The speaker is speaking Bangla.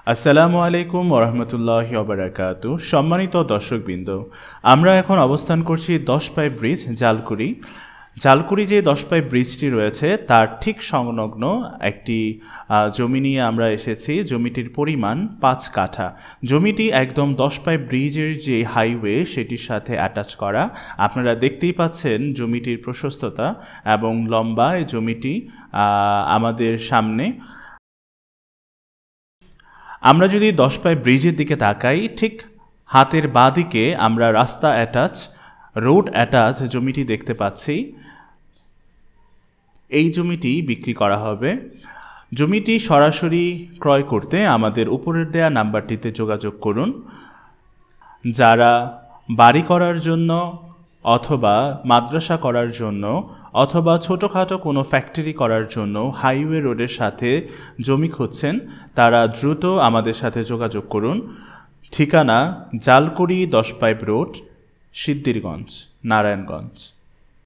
আসসালামু আলাইকুম ওরহমতুল্লাহি ওবারাকাতু। সম্মানিত দর্শকবৃন্দ, আমরা এখন অবস্থান করছি 10 পাই ব্রিজ জালকুড়ি। জালকুড়ি যে 10 পাই ব্রিজটি রয়েছে তার ঠিক সংলগ্ন একটি জমি নিয়ে আমরা এসেছি। জমিটির পরিমাণ 5 কাঠা। জমিটি একদম 10 পাই ব্রিজের যে হাইওয়ে সেটির সাথে অ্যাটাচ করা। আপনারা দেখতেই পাচ্ছেন জমিটির প্রশস্ততা এবং লম্বা। এই জমিটি আমাদের সামনে। আমরা যদি 10 পাই ব্রিজের দিকে তাকাই, ঠিক হাতের বাঁ দিকে আমরা রাস্তা অ্যাটাচ, রোড অ্যাটাচ জমিটি দেখতে পাচ্ছি। এই জমিটি বিক্রি করা হবে। জমিটি সরাসরি ক্রয় করতে আমাদের উপরের দেয়া নাম্বারটিতে যোগাযোগ করুন। যারা বাড়ি করার জন্য অথবা মাদ্রাসা করার জন্য অথবা ছোটোখাটো কোনো ফ্যাক্টরি করার জন্য হাইওয়ে রোডের সাথে জমি খুঁজছেন, তারা দ্রুত আমাদের সাথে যোগাযোগ করুন। ঠিকানা জালকুড়ি 10 পাইপ রোড, সিদ্ধিরগঞ্জ, নারায়ণগঞ্জ।